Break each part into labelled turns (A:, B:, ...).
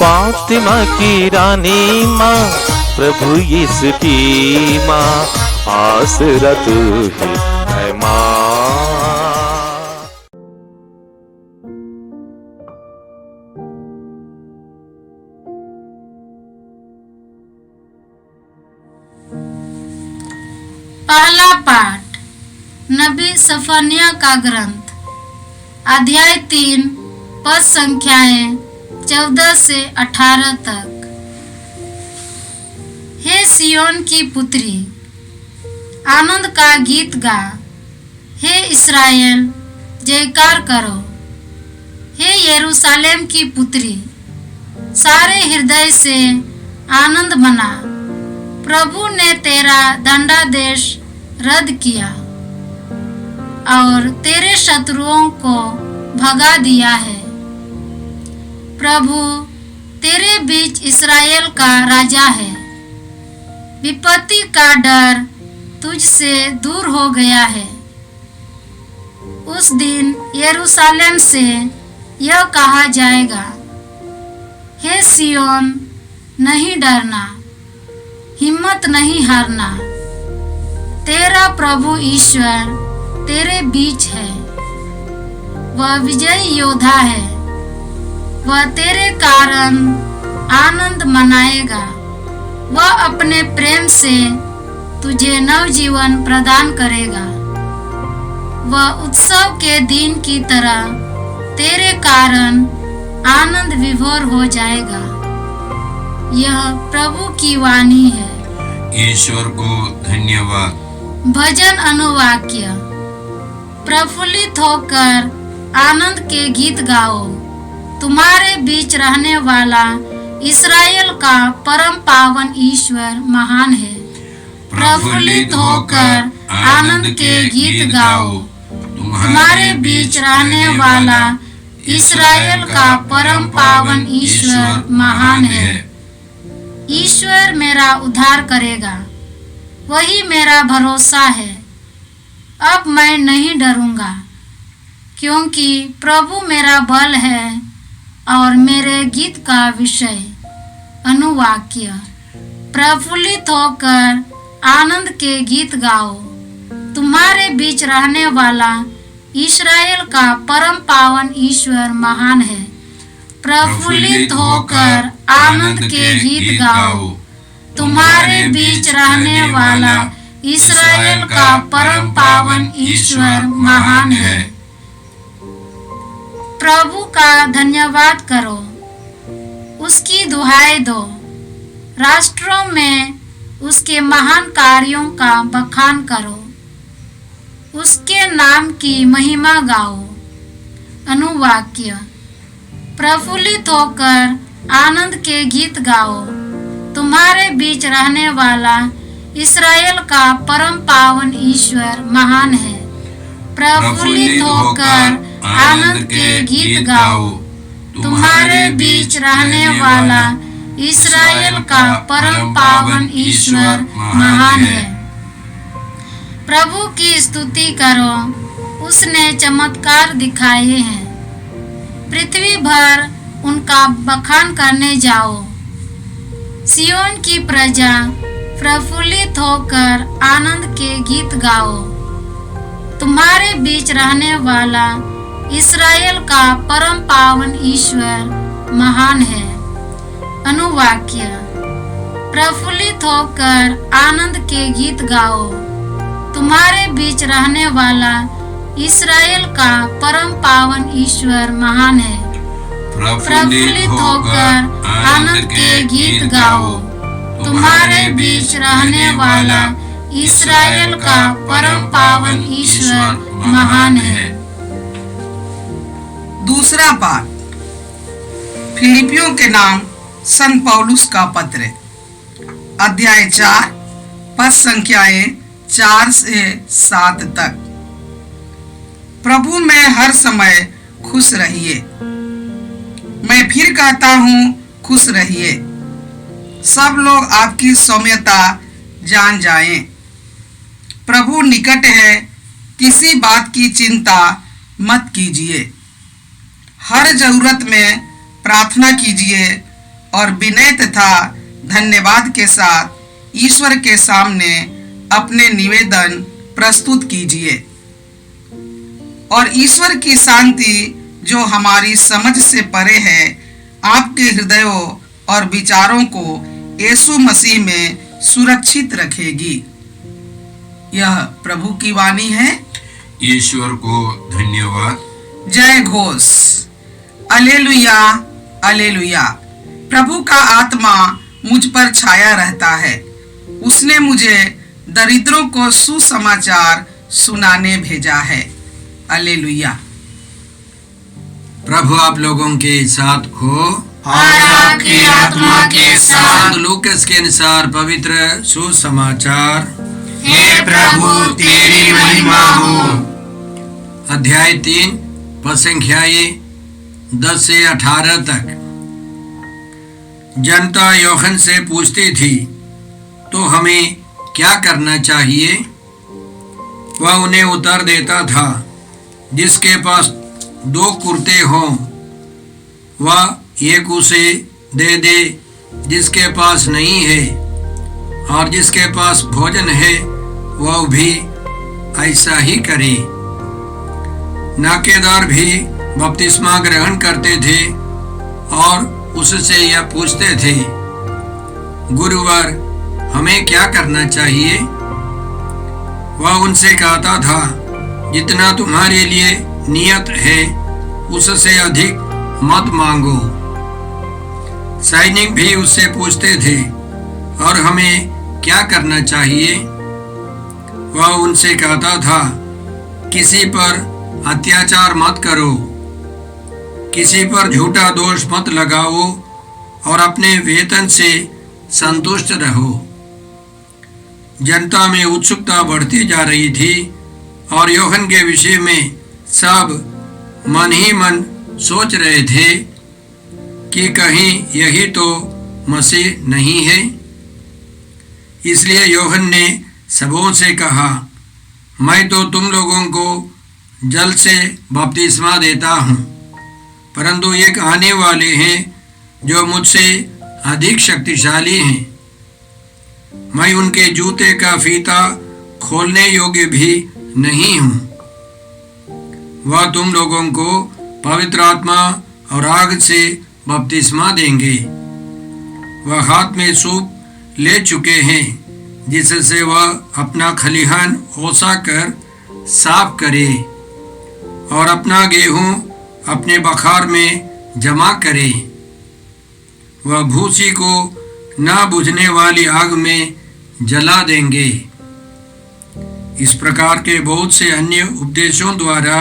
A: फातिमा की रानी माँ, प्रभु यीशु की माँ, आसरा तू ही है माँ।
B: पहला पाठ नबी सफन्याह का ग्रंथ, अध्याय 3, पद संख्याएं 14 से 18 तक। हे सियोन की पुत्री, आनंद का गीत गा। हे इस्राएल, जयकार करो। हे यरूशलेम की पुत्री, सारे हृदय से आनंद मना। प्रभु ने तेरा दंडादेश रद्द किया और तेरे शत्रुओं को भगा दिया है। प्रभु तेरे बीच इस्राएल का राजा है। विपत्ति का डर तुझसे दूर हो गया है। उस दिन यरूशलेम से यह कहा जाएगा, हे सियोन, नहीं डरना, हिम्मत नहीं हारना। तेरा प्रभु ईश्वर तेरे बीच है। वह विजयी योद्धा है। वह तेरे कारण आनंद मनाएगा। वह अपने प्रेम से तुझे नवजीवन प्रदान करेगा। वह उत्सव के दिन की तरह तेरे कारण आनंद विभोर हो जाएगा। यह प्रभु की वाणी है।
C: ईश्वर को धन्यवाद।
B: भजन अनुवाक्य। प्रफुल्लित होकर आनंद के गीत गाओ। तुम्हारे बीच रहने वाला इस्राएल का परम पावन ईश्वर महान है। प्रफुल्लित होकर आनंद के गीत गाओ। तुम्हारे बीच रहने वाला इस्राएल का परम पावन ईश्वर महान है। ईश्वर मेरा उद्धार करेगा, वही मेरा भरोसा है। अब मैं नहीं डरूंगा, क्योंकि प्रभु मेरा बल है और मेरे गीत का विषय। अनुवाक्य। प्रफुल्लित होकर आनंद के गीत गाओ। तुम्हारे बीच रहने वाला इस्राएल का परम पावन ईश्वर महान है। प्रफुल्लित होकर आनंद के गीत गाओ। तुम्हारे बीच रहने वाला इस्राएल का परम पावन ईश्वर महान है। प्रभु का धन्यवाद करो, उसकी दुहाई दो। राष्ट्रों में उसके महान कार्यों का बखान करो। उसके नाम की महिमा गाओ। अनुवाक्य। प्रफुल्लित होकर आनंद के गीत गाओ। तुम्हारे बीच रहने वाला इस्राएल का परम पावन ईश्वर महान है। प्रफुल्लित होकर आनंद के गीत गाओ। तुम्हारे बीच रहने वाला इस्राएल का परम पावन ईश्वर महान है। प्रभु की स्तुति करो, उसने चमत्कार दिखाए हैं। पृथ्वी भर उनका बखान करने जाओ। सियोन की प्रजा, प्रफुल्लित होकर आनंद के गीत गाओ। तुम्हारे बीच रहने वाला इस्राएल का परम पावन ईश्वर महान है। अनुवाक्य। प्रफुल्लित होकर आनंद के गीत गाओ। तुम्हारे बीच रहने वाला इस्राएल का परम पावन ईश्वर महान है। प्रफुल्लित होकर आनंद के गीत गाओ। तुम्हारे बीच रहने वाला इस्राएल का परम पावन ईश्वर महान है।
D: दूसरा पाठ फिलिपियों के नाम संत पौलुस का पत्र, अध्याय 4, पद संख्याएं 4 से 7 तक। प्रभु में हर समय खुश रहिए। मैं फिर कहता हूँ, खुश रहिए। सब लोग आपकी सौम्यता जान जाएं। प्रभु निकट है, किसी बात की चिंता मत कीजिए। हर जरूरत में प्रार्थना कीजिए और विनय तथा धन्यवाद के साथ ईश्वर के सामने अपने निवेदन प्रस्तुत कीजिए और ईश्वर की शांति जो हमारी समझ से परे है आपके हृदयों और विचारों को यीशु मसीह में सुरक्षित रखेगी। यह प्रभु की वाणी है।
C: ईश्वर को धन्यवाद।
D: जय घोष। Alleluia alleluia. प्रभु का आत्मा मुझ पर छाया रहता है। उसने मुझे दरिद्रों को सुसमाचार सुनाने भेजा है। अलेलुया।
E: प्रभु आप लोगों के साथ हो
B: और आपकी आत्मा के साथ।
E: लूकस के अनुसार पवित्र सुसमाचार।
B: हे प्रभु तेरी महिमा हो।
E: अध्याय 3 पद संख्याएं 10 से 18 तक। जनता यूहन्ना से पूछती थी, तो हमें क्या करना चाहिए? वह उन्हें उत्तर देता था, जिसके पास 2 कुर्ते हों वह एक उसे दे दे, जिसके पास नहीं है, और जिसके पास भोजन है वह भी ऐसा ही करे। नाकेदार भी बपतिस्मा ग्रहण करते थे और उससे यह पूछते थे, गुरुवर हमें क्या करना चाहिए? वह उनसे कहता था, जितना तुम्हारे लिए नियत है उससे अधिक मत मांगो। सैनिक भी उससे पूछते थे, और हमें क्या करना चाहिए? वह उनसे कहता था, किसी पर अत्याचार मत करो, किसी पर झूठा दोष मत लगाओ और अपने वेतन से संतुष्ट रहो। जनता में उत्सुकता बढ़ती जा रही थी और यूहन्ना के विषय में सब मन ही मन सोच रहे थे कि कहीं यही तो मसीह नहीं है। इसलिए यूहन्ना ने सबों से कहा, मैं तो तुम लोगों को जल से बपतिस्मा देता हूँ, परंतु एक आने वाले हैं जो मुझसे अधिक शक्तिशाली हैं। मैं उनके जूते का फीता खोलने योग्य भी नहीं हूँ। वह तुम लोगों को पवित्र आत्मा और आग से बपतिस्मा देंगे। वह हाथ में सूप ले चुके हैं, जिससे वह अपना खलिहान ओसा कर साफ करे और अपना गेहूं अपने बखार में जमा करे। वह भूसी को न बुझने वाली आग में जला देंगे। इस प्रकार के बहुत से अन्य उपदेशों द्वारा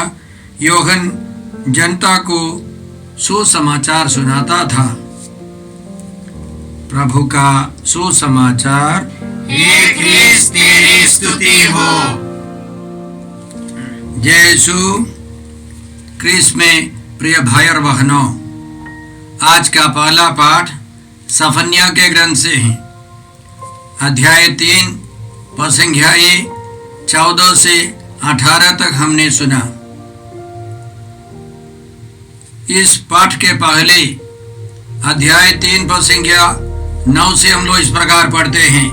E: यूहन्ना जनता को सुसमाचार सुनाता था। प्रभु का सुसमाचार।
C: हे क्रिस्त तेरी स्तुति हो।
E: जय यीशु क्रिस्त में प्रिय भाई और बहनों, आज का पहला पाठ सफन्या के ग्रंथ से है। अध्याय 3 पद संख्याएं 14 से 18 तक हमने सुना। इस पाठ के पहले अध्याय 3 पद संख्या 9 से हम लोग इस प्रकार पढ़ते हैं,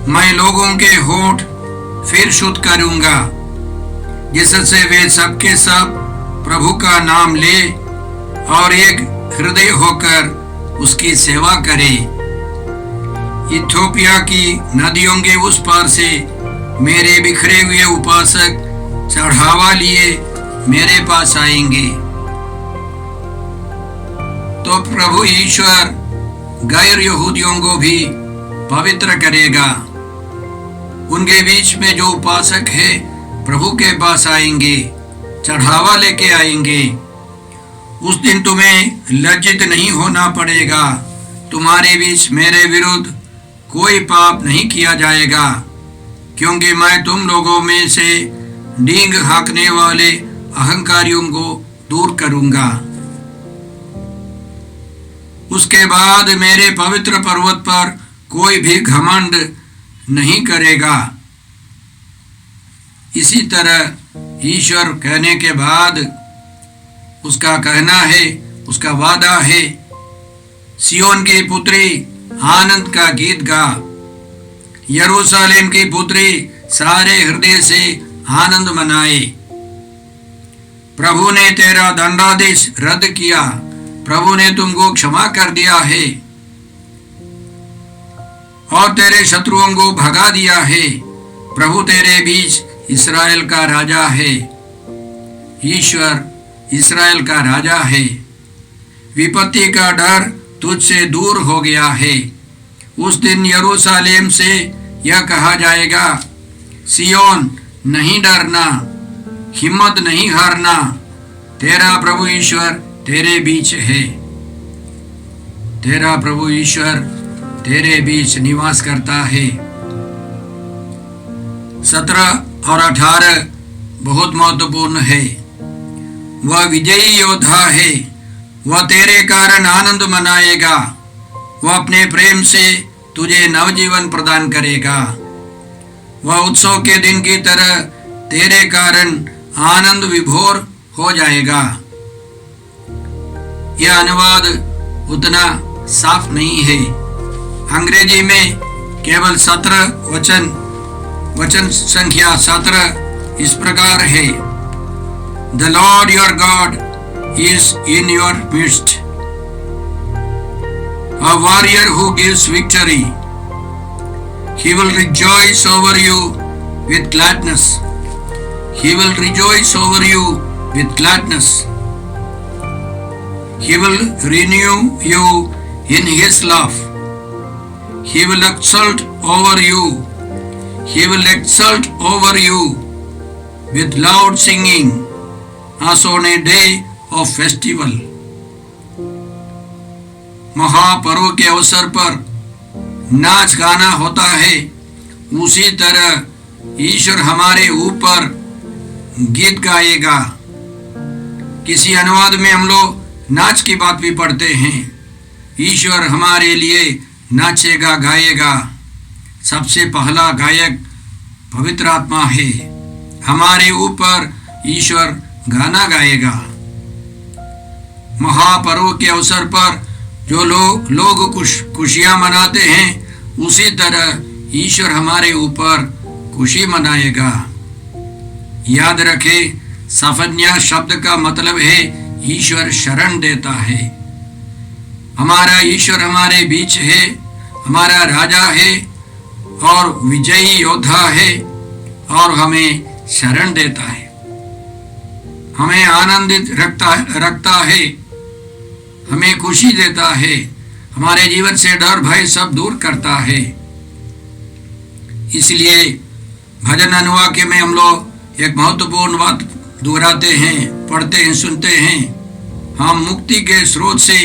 E: मैं लोगों के होठ फिर शुद्ध करूंगा, जिससे वे सबके सब प्रभु का नाम ले और एक हृदय होकर उसकी सेवा करें। इथियोपिया की नदियों के उस पार से मेरे बिखरे हुए उपासक चढ़ावा लिए मेरे पास आएंगे। तो प्रभु ईश्वर गैर यहूदियों को भी पवित्र करेगा। उनके बीच में जो उपासक है प्रभु के पास आएंगे, चढ़ावा लेके आएंगे। उस दिन तुम्हें लज्जित नहीं होना पड़ेगा। तुम्हारे बीच मेरे विरुद्ध कोई पाप नहीं किया जाएगा, क्योंकि मैं तुम लोगों में से डींग हाँकने वाले अहंकारियों को दूर करूंगा। उसके बाद मेरे पवित्र पर्वत पर कोई भी घमंड नहीं करेगा। इसी तरह ईश्वर कहने के बाद उसका कहना है, उसका वादा है सियोन की पुत्री आनंद का गीत गा। यरूशलेम की पुत्री सारे हृदय से आनंद मनाए। प्रभु ने तेरा दंडादेश रद्द किया, प्रभु ने तुमको क्षमा कर दिया है और तेरे शत्रुओं को भगा दिया है। प्रभु तेरे बीच इस्राएल का राजा है, ईश्वर इस्राएल का राजा है। विपत्ति का डर तुझसे दूर हो गया है। उस दिन यरूशलेम से यह कहा जाएगा, सियोन नहीं डरना, हिम्मत नहीं हारना, तेरा प्रभु ईश्वर तेरे बीच है। तेरा प्रभु ईश्वर तेरे बीच निवास करता है। 17 और 18 बहुत महत्वपूर्ण है। वह विजयी योद्धा है, वह तेरे कारण आनंद मनाएगा, वह अपने प्रेम से तुझे नवजीवन प्रदान करेगा। वह उत्सव के दिन की तरह तेरे कारण आनंद विभोर हो जाएगा। यह अनुवाद उतना साफ नहीं है। अंग्रेजी में केवल 17 वचन संख्या 17 इस प्रकार है, The Lord your God is in your midst, a warrior who gives victory. He will rejoice over you with gladness. He will rejoice over you with gladness. He will renew you in his love. He will exult over you. He will exult over you with loud singing as on a day of festival. महापर्व के अवसर पर नाच गाना होता है, उसी तरह ईश्वर हमारे ऊपर गीत गाएगा। किसी अनुवाद में हम लोग नाच की बात भी पढ़ते हैं। ईश्वर हमारे लिए नाचेगा, गाएगा। सबसे पहला गायक पवित्र आत्मा है। हमारे ऊपर ईश्वर गाना गाएगा। महापर्व के अवसर पर जो लोग खुशियां मनाते हैं, उसी तरह ईश्वर हमारे ऊपर खुशी मनाएगा। याद रखें, सफन्या शब्द का मतलब है ईश्वर शरण देता है। हमारा ईश्वर हमारे बीच है, हमारा राजा है और विजयी योद्धा है और हमें शरण देता है, हमें आनंदित रखता है, हमें खुशी देता है, हमारे जीवन से डर भय सब दूर करता है। इसलिए भजन अनुवाक्य में हम लोग एक महत्वपूर्ण बात दोहराते हैं, पढ़ते हैं, सुनते हैं। हम मुक्ति के स्रोत से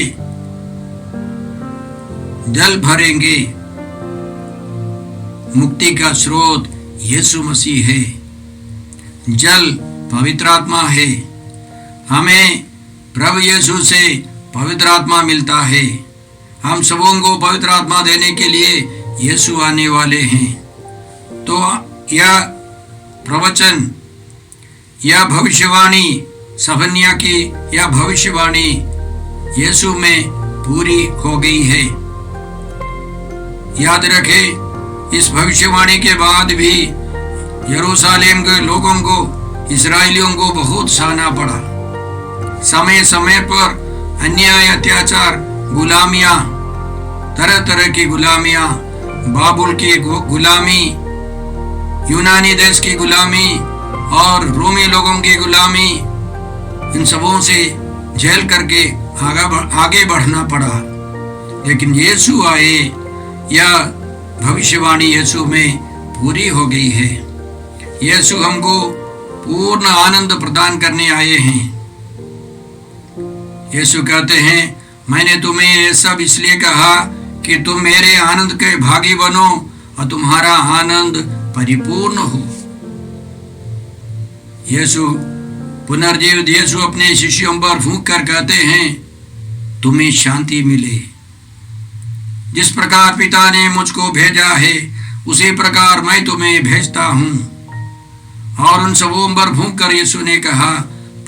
E: जल भरेंगे। मुक्ति का स्रोत यीशु मसीह है। जल पवित्र आत्मा है। हमें प्रभु यीशु से पवित्र आत्मा मिलता है। हम सबों को पवित्र आत्मा देने के लिए यीशु आने वाले हैं। तो यह प्रवचन, यह भविष्यवाणी, सफन्या की यह भविष्यवाणी यीशु में पूरी हो गई है। याद रखें, इस भविष्यवाणी के बाद भी यरूशलेम के लोगों को, इस्राएलियों को बहुत सहना पड़ा। समय समय पर अन्याय, अत्याचार, गुलामियां, तरह तरह की गुलामियां, बाबुल की गुलामी, यूनानी देश की गुलामी और रोमी लोगों की गुलामी, इन सबों से झेल करके आगे बढ़ना पड़ा। लेकिन यीशु आए, यह भविष्यवाणी यीशु में पूरी हो गई है। यीशु हमको पूर्ण आनंद प्रदान करने आए हैं। यीशु कहते हैं, मैंने तुम्हें ये सब इसलिए कहा कि तुम मेरे आनंद के भागी बनो और तुम्हारा आनंद परिपूर्ण हो। यीशु पुनर्जीवित यीशु अपने शिष्यों पर फूंक कर कहते हैं, तुम्हें शांति मिले। जिस प्रकार पिता ने मुझको भेजा है, उसी प्रकार मैं तुम्हें भेजता हूं। और उन सबों पर फूंक कर यीशु ने कहा,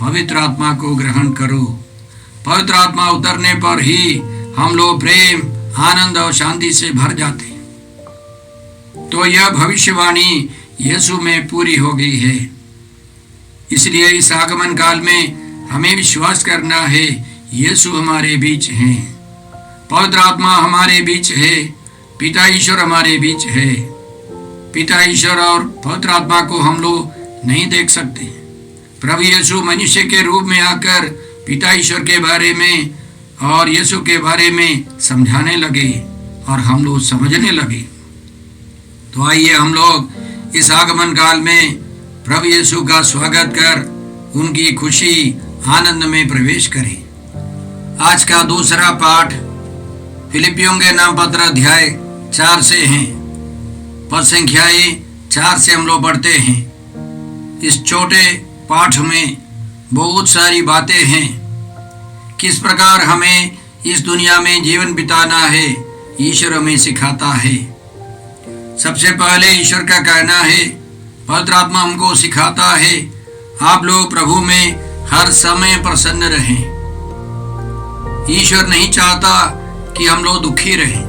E: पवित्र आत्मा को ग्रहण करो। पवित्र आत्मा उतरने पर ही हम लोग प्रेम, आनंद और शांति से भर जाते हैं। तो यह भविष्यवाणी यीशु में पूरी हो गई है। इसलिए इस आगमन काल में हमें विश्वास करना है, यीशु हमारे बीच हैं, पवित्र आत्मा हमारे बीच है, पिता ईश्वर हमारे बीच है। पिता ईश्वर और पवित्र आत्मा को हम लोग नहीं देख सकते। प्रभु यीशु मनुष्य के रूप में आकर पिता ईश्वर के बारे में और यीशु के बारे में समझाने लगे और हम लोग समझने लगे। तो आइए हम लोग इस आगमन काल में प्रभु यीशु का स्वागत कर उनकी खुशी, आनंद में प्रवेश करें। आज का दूसरा पाठ फिलिपियों के नाम पत्र अध्याय 4 से हैं। पद संख्याएं 4 से हम लोग पढ़ते हैं। इस छोटे पाठ में बहुत सारी बातें हैं। किस प्रकार हमें इस दुनिया में जीवन बिताना है, ईश्वर हमें सिखाता है। सबसे पहले ईश्वर का कहना है, पवित्र आत्मा हमको सिखाता है, आप लोग प्रभु में हर समय प्रसन्न रहें। ईश्वर नहीं चाहता कि हम लोग दुखी रहें।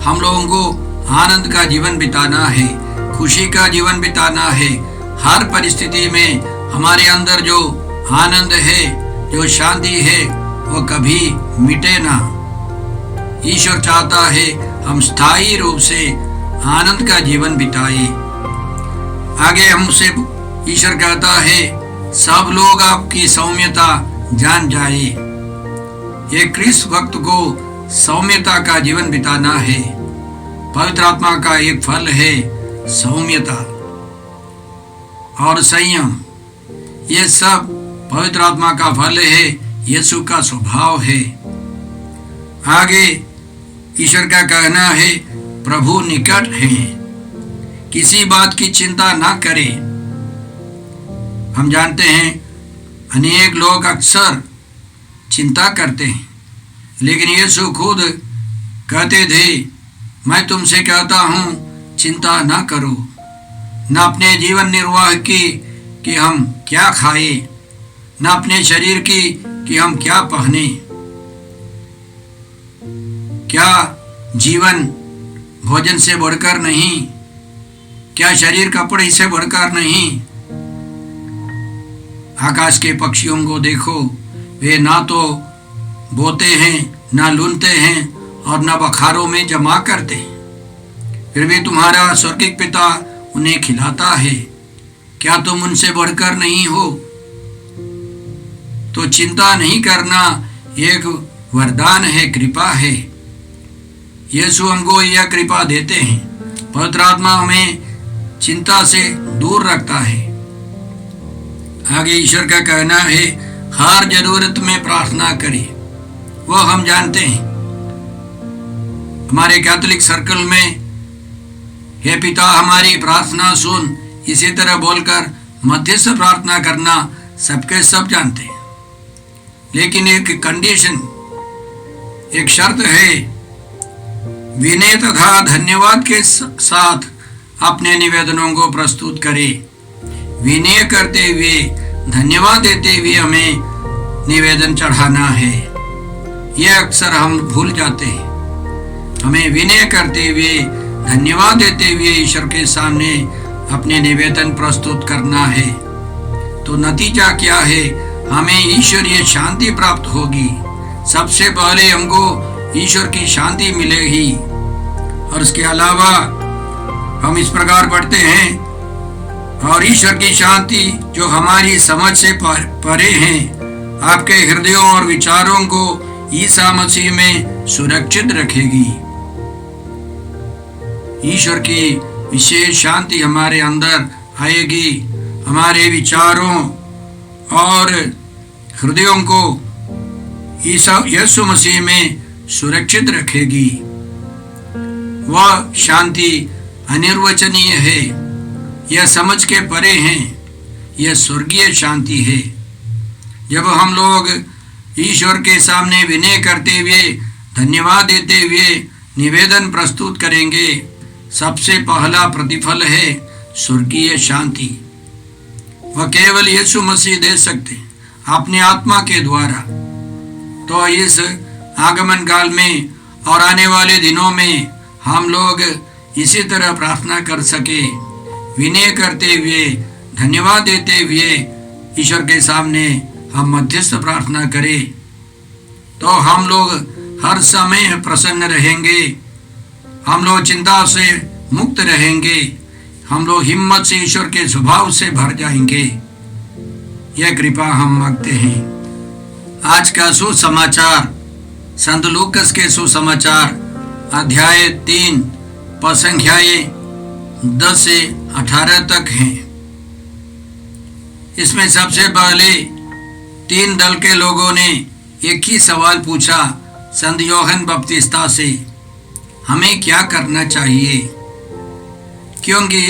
E: हम लोगों को आनंद का जीवन बिताना है, खुशी का जीवन बिताना है। हर परिस्थिति में हमारे अंदर जो आनंद है, जो शांति है, वो कभी मिटे ना। ईश्वर चाहता है हम स्थायी रूप से आनंद का जीवन बिताए। आगे हमसे ईश्वर कहता है, सब लोग आपकी सौम्यता जान जाए। एक क्रिस्त भक्त को सौम्यता का जीवन बिताना है। पवित्र आत्मा का एक फल है सौम्यता और संयम। ये सब पवित्र आत्मा का फल है, यीशु का स्वभाव है। आगे ईश्वर का कहना है, प्रभु निकट हैं, किसी बात की चिंता ना करें। हम जानते हैं अनेक लोग अक्सर चिंता करते हैं, लेकिन यीशु खुद कहते थे, मैं तुमसे कहता हूँ चिंता ना करो, न अपने जीवन निर्वाह की कि हम क्या खाए, न अपने शरीर की कि हम क्या पहने। क्या जीवन भोजन से बढ़कर नहीं? क्या शरीर कपड़े से बढ़कर नहीं? आकाश के पक्षियों को देखो, वे ना तो बोते हैं, ना लूनते हैं और ना बखारों में जमा करते, फिर भी तुम्हारा स्वर्गीय पिता उन्हें खिलाता है। क्या तुम उनसे बढ़कर नहीं हो? तो चिंता नहीं करना एक वरदान है, कृपा है। यीशु हमको यह कृपा देते हैं। पवित्र आत्मा हमें चिंता से दूर रखता है। आगे ईश्वर का कहना है, हर जरूरत में प्रार्थना करें। वो हम जानते हैं। हमारे कैथोलिक सर्कल में, हे पिता हमारी प्रार्थना सुन, इसी तरह बोलकर मध्यस्थ प्रार्थना करना सबके सब जानते हैं। लेकिन एक कंडीशन, एक शर्त है, विनय तथा धन्यवाद के साथ अपने निवेदनों को प्रस्तुत करें। विनय करते हुए, धन्यवाद देते हुए हमें निवेदन चढ़ाना है। यह अक्सर हम भूल जाते हैं। हमें विनय करते हुए, धन्यवाद देते हुए ईश्वर के सामने अपने निवेदन प्रस्तुत करना है। तो नतीजा क्या है? हमें ईश्वरीय शांति प्राप्त होगी। सबसे पहले हमको ईश्वर की शांति मिलेगी। और इसके अलावा हम इस प्रकार पढ़ते हैं, और ईश्वर की शांति जो हमारी समझ से परे हैं, आपके हृदयों और विचारों को ईसा मसीह में सुरक्षित रखेगी। ईश्वर की विशेष शांति हमारे अंदर आएगी, हमारे विचारों और हृदयों को यीशु मसीह में सुरक्षित रखेगी। वह शांति अनिर्वचनीय है, यह समझ के परे है, यह स्वर्गीय शांति है। जब हम लोग ईश्वर के सामने विनय करते हुए, धन्यवाद देते हुए निवेदन प्रस्तुत करेंगे, सबसे पहला प्रतिफल है स्वर्गीय शांति। वह केवल यीशु मसीह दे सकते हैं अपनी आत्मा के द्वारा। तो इस आगमन काल में और आने वाले दिनों में हम लोग इसी तरह प्रार्थना कर सके, विनय करते हुए, धन्यवाद देते हुए ईश्वर के सामने हम मध्यस्थ प्रार्थना करें, तो हम लोग हर समय प्रसन्न रहेंगे, हम लोग चिंता से मुक्त रहेंगे, हम लोग हिम्मत से ईश्वर के स्वभाव से भर जाएंगे। यह कृपा हम मांगते हैं। आज का सुसमाचार संत लूकस के सुसमाचार अध्याय 3 पद संख्याएं 10 से 18 तक हैं। इसमें सबसे पहले 3 दल के लोगों ने एक ही सवाल पूछा संत यूहन्ना बपतिस्ता से, हमें क्या करना चाहिए? क्योंकि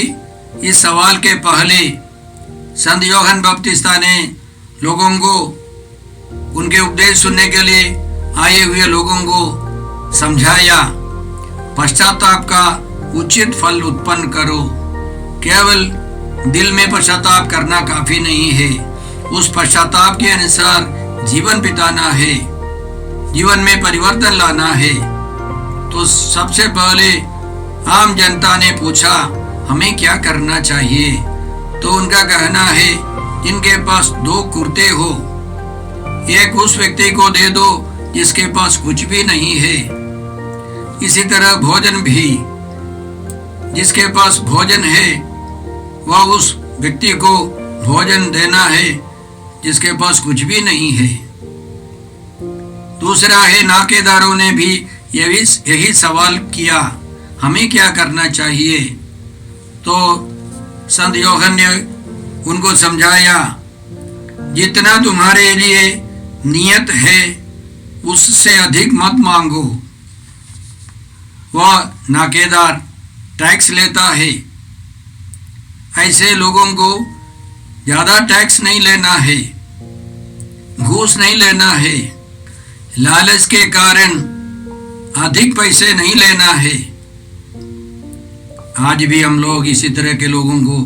E: इस सवाल के पहले संत यूहन्ना बपतिस्ता ने लोगों को, उनके उपदेश सुनने के लिए आए हुए लोगों को समझाया, पश्चाताप का उचित फल उत्पन्न करो। केवल दिल में पश्चाताप करना काफी नहीं है, उस पश्चाताप के अनुसार जीवन बिताना है, जीवन में परिवर्तन लाना है। तो सबसे पहले आम जनता ने पूछा, हमें क्या करना चाहिए? तो उनका कहना है, जिनके पास 2 कुर्ते हो, एक उस व्यक्ति को दे दो जिसके पास कुछ भी नहीं है। इसी तरह भोजन भी, जिसके पास भोजन है वह उस व्यक्ति को भोजन देना है जिसके पास कुछ भी नहीं है। दूसरा है, नाकेदारों ने भी यही सवाल किया, हमें क्या करना चाहिए? तो संत यूहन्ना ने उनको समझाया, जितना तुम्हारे लिए नियत है उससे अधिक मत मांगो। वह नाकेदार टैक्स लेता है, ऐसे लोगों को ज्यादा टैक्स नहीं लेना है, घूस नहीं लेना है, लालच के कारण अधिक पैसे नहीं लेना है। आज भी हम लोग इसी तरह के लोगों को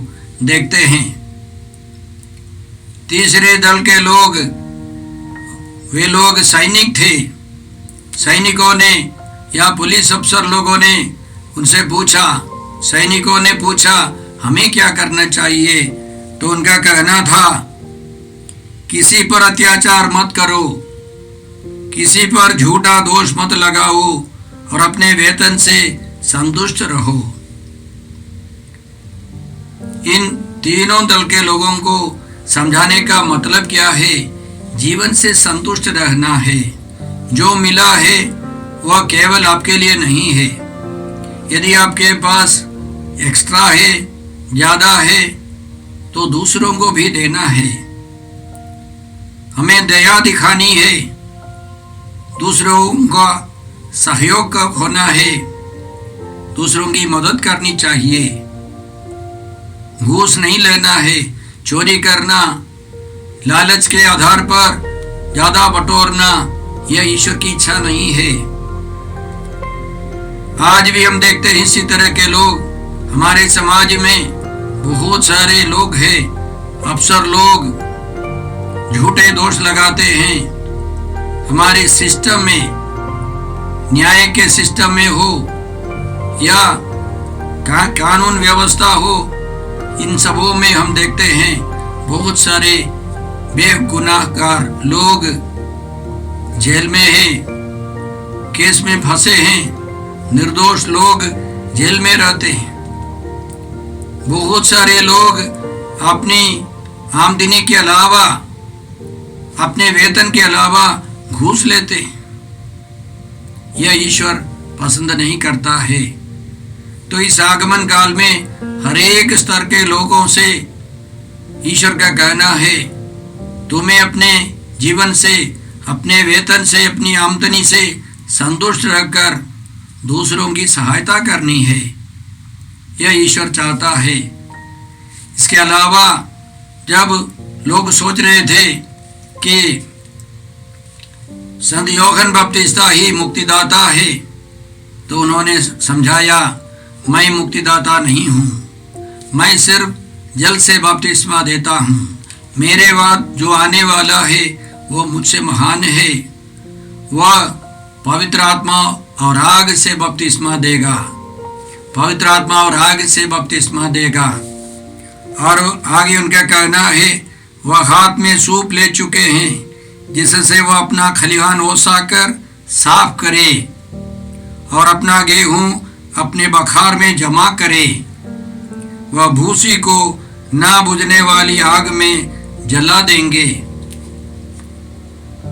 E: देखते हैं। तीसरे दल के लोग, वे लोग सैनिक थे। सैनिकों ने या पुलिस अफसर लोगों ने उनसे पूछा, सैनिकों ने पूछा, हमें क्या करना चाहिए? तो उनका कहना था, किसी पर अत्याचार मत करो, किसी पर झूठा दोष मत लगाओ और अपने वेतन से संतुष्ट रहो। इन तीनों दल के लोगों को समझाने का मतलब क्या है? जीवन से संतुष्ट रहना है। जो मिला है वह केवल आपके लिए नहीं है। यदि आपके पास एक्स्ट्रा है, ज्यादा है, तो दूसरों को भी देना है। हमें दया दिखानी है, दूसरों का सहयोग होना है, दूसरों की मदद करनी चाहिए, घूस नहीं लेना है, चोरी करना, लालच के आधार पर ज्यादा बटोरना, यह ईश्वर की इच्छा नहीं है। आज भी हम देखते हैं इसी तरह के लोग हमारे समाज में बहुत सारे लोग हैं। अफसर लोग झूठे दोष लगाते हैं। हमारे सिस्टम में, न्याय के सिस्टम में हो या कानून व्यवस्था हो, इन सबों में हम देखते हैं बहुत सारे बेगुनाहगार लोग जेल में हैं, केस में फंसे हैं, निर्दोष लोग जेल में रहते हैं। बहुत सारे लोग अपनी आमदनी के अलावा, अपने वेतन के अलावा घूस लेते हैं। यह ईश्वर पसंद नहीं करता है। तो इस आगमन काल में हर एक स्तर के लोगों से ईश्वर का कहना है, तुम्हें अपने जीवन से, अपने वेतन से, अपनी आमदनी से संतुष्ट रहकर दूसरों की सहायता करनी है। यह ईश्वर चाहता है। इसके अलावा जब लोग सोच रहे थे कि संत यूहन्ना बपतिस्ता ही मुक्तिदाता है, तो उन्होंने समझाया, मैं मुक्तिदाता नहीं हूँ, मैं सिर्फ जल से बपतिस्मा देता हूँ। मेरे बाद जो आने वाला है वो मुझसे महान है। वह पवित्र आत्मा और आग से बपतिस्मा देगा। पवित्र आत्मा और आग से बपतिस्मा देगा। और आगे उनका कहना है, वह हाथ में सूप ले चुके हैं जिससे वह अपना खलिहान ओसाकर साफ करे और अपना गेहूं अपने बखार में जमा करे। वह भूसी को ना बुझने वाली आग में जला देंगे।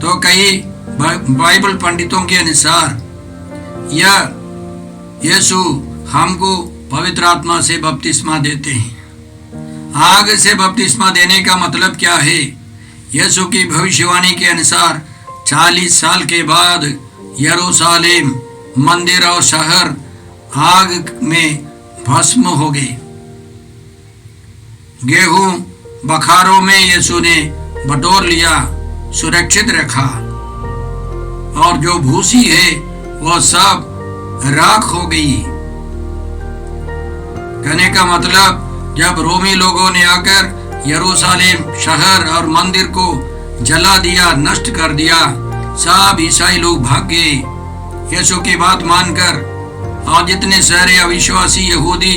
E: तो कई बाइबल पंडितों के अनुसार यह यीशु हमको पवित्र आत्मा से बपतिस्मा देते हैं। आग से बपतिस्मा देने का मतलब क्या है? यीशु की भविष्यवाणी के अनुसार 40 साल के बाद यरूशलेम मंदिर और शहर आग में भस्म हो गए। गेहूं बखारों में यीशु ने बटोर लिया, सुरक्षित रखा, और जो भूसी है वह सब राख हो गई। कहने का मतलब, जब रोमी लोगों ने आकर यरूशलेम शहर और मंदिर को जला दिया, नष्ट कर दिया, सब ईसाई लोग भाग गए यीशु की बात मानकर। और जितने सारे अविश्वासी यहूदी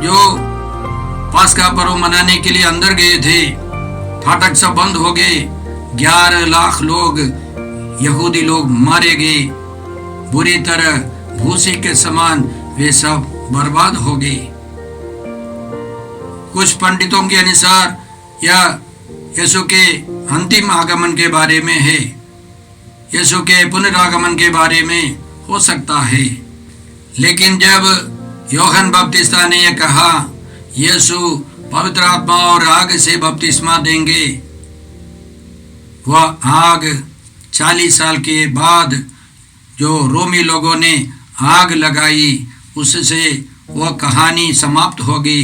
E: जो पास्का पर्व मनाने के लिए अंदर गए थे, फाटक सब बंद हो गए। 11 लाख लोग यहूदी लोग मारे गए। बुरी तरह भूसी के समान वे सब बर्बाद हो गए। कुछ पंडितों के अनुसार यह यीशु के अंतिम आगमन के बारे में है, यीशु के पुनरागमन के बारे में हो सकता है। लेकिन जब यूहन्ना बपतिस्ता ने यह कहा, यीशु पवित्र आत्मा और आग से बपतिस्मा देंगे, वह आग 40 साल के बाद जो रोमी लोगों ने आग लगाई, उससे वह कहानी समाप्त हो गई।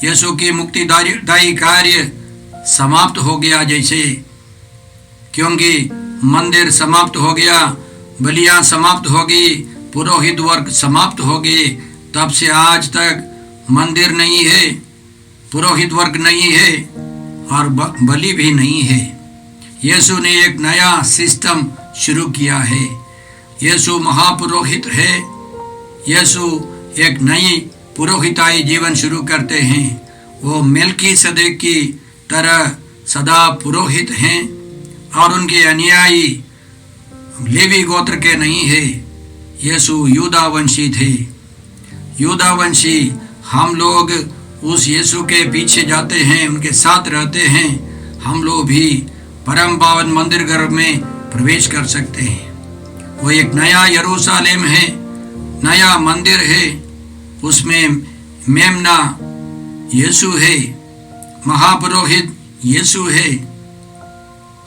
E: यीशु की मुक्तिदायी कार्य समाप्त हो गया जैसे, क्योंकि मंदिर समाप्त हो गया, बलियां समाप्त हो गई, पुरोहित वर्ग समाप्त हो गए। तब से आज तक मंदिर नहीं है, पुरोहित वर्ग नहीं है और बलि भी नहीं है। यीशु ने एक नया सिस्टम शुरू किया है। यीशु महापुरोहित है। यीशु एक नई पुरोहिताई जीवन शुरू करते हैं। वो मेल्कीसेदेक की तरह सदा पुरोहित हैं और उनके अनुयायी लेवी गोत्र के नहीं है। यीशु यूदा वंशी थे। यूदा वंशी हम लोग उस यीशु के पीछे जाते हैं, उनके साथ रहते हैं। हम लोग भी परम पावन मंदिर गर्भ में प्रवेश कर सकते हैं। वो एक नया यरूशलेम है, नया मंदिर है, उसमें मेमना यीशु है, महापुरोहित यीशु है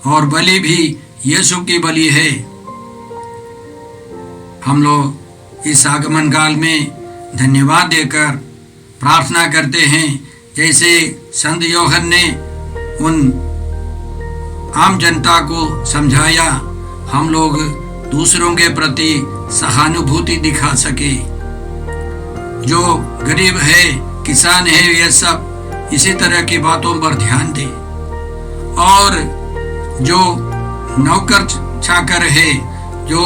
E: और बलि भी यीशु की बलि है। हम लोग इस आगमन काल में धन्यवाद देकर प्रार्थना करते हैं, जैसे संत यूहन्ना ने उन आम जनता को समझाया, हम लोग दूसरों के प्रति सहानुभूति दिखा सके। जो गरीब है, किसान है, ये सब इसी तरह की बातों पर ध्यान दे। और जो नौकर चाकर है, जो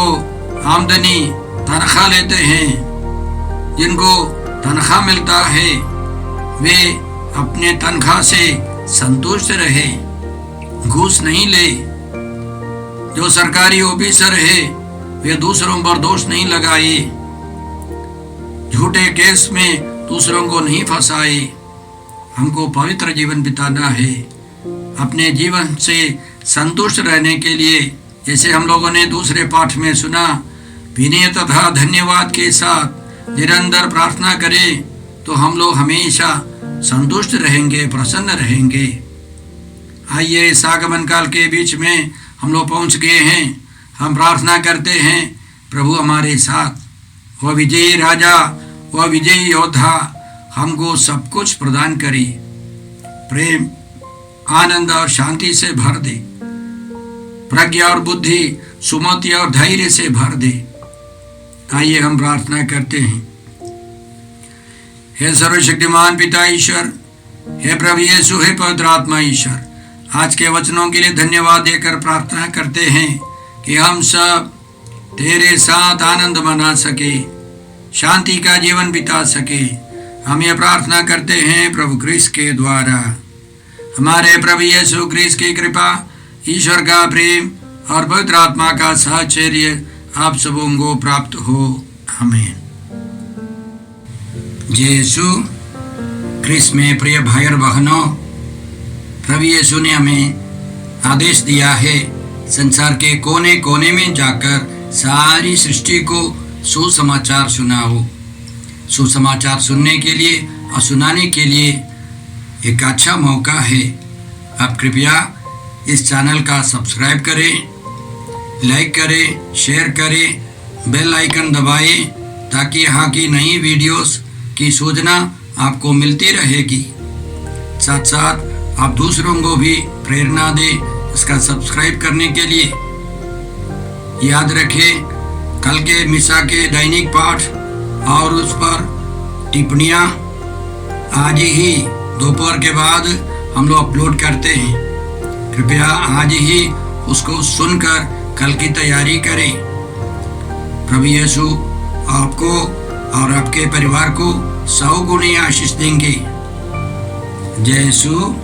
E: आमदनी तनख्वाह लेते हैं, जिनको तनख्वाह मिलता है, वे अपने तनख्वाह से संतुष्ट रहे, घूस नहीं ले। जो सरकारी ऑफिसर है, वे दूसरों पर दोष नहीं लगाए, झूठे केस में दूसरों को नहीं फंसाए। हमको पवित्र जीवन बिताना है, अपने जीवन से संतुष्ट रहने के लिए, जैसे हम लोगों ने दूसरे पाठ में सुना, विनय तथा धन्यवाद के साथ निरंतर प्रार्थना करें तो हम लोग हमेशा संतुष्ट रहेंगे, प्रसन्न रहेंगे। आइए, इस आगमन काल के बीच में हम लोग पहुंच गए हैं। हम प्रार्थना करते हैं, प्रभु हमारे साथ, वह विजयी राजा, वह विजयी योद्धा हमको सब कुछ प्रदान करे, प्रेम, आनंद और शांति से भर दे, प्रज्ञा और बुद्धि, सुमति और धैर्य से भर दे। आइए हम प्रार्थना करते हैं। हे सर्वशक्तिमान पिता ईश्वर, हे प्रभु यीशु, हे पवित्र आत्मा ईश्वर, आज के वचनों के लिए धन्यवाद देकर प्रार्थना करते हैं कि हम सब तेरे साथ आनंद मना सके, शांति का जीवन बिता सके। हम ये प्रार्थना करते हैं प्रभु क्रिस्त के द्वारा। हमारे प्रभु यीशु क्रिस्त की कृपा, ईश्वर का प्रेम और पवित्र आत्मा का साहचर्य आप सबों को प्राप्त हो। आमीन। यीशु क्रिस्त में प्रिय भाई और बहनों, प्रभु यीशु ने हमें आदेश दिया है संसार के कोने कोने में जाकर सारी सृष्टि को सुसमाचार सुनाओ। सुसमाचार सुनने के लिए और सुनाने के लिए एक अच्छा मौका है। आप कृपया इस चैनल का सब्सक्राइब करें, लाइक करें, शेयर करें, बेल आइकन दबाएं ताकि यहाँ की नई वीडियोस की सूचना आपको मिलती रहेगी। साथ साथ आप दूसरों को भी प्रेरणा दें इसका सब्सक्राइब करने के लिए। याद रखें, कल के मिसा के दैनिक पाठ और उस पर टिप्पणियाँ आज ही दोपहर के बाद हम लोग अपलोड करते हैं। कृपया आज ही उसको सुनकर कल की तैयारी करें। प्रभु यीशु आपको और आपके परिवार को 100 गुनी आशीष देंगे। जय यीशु।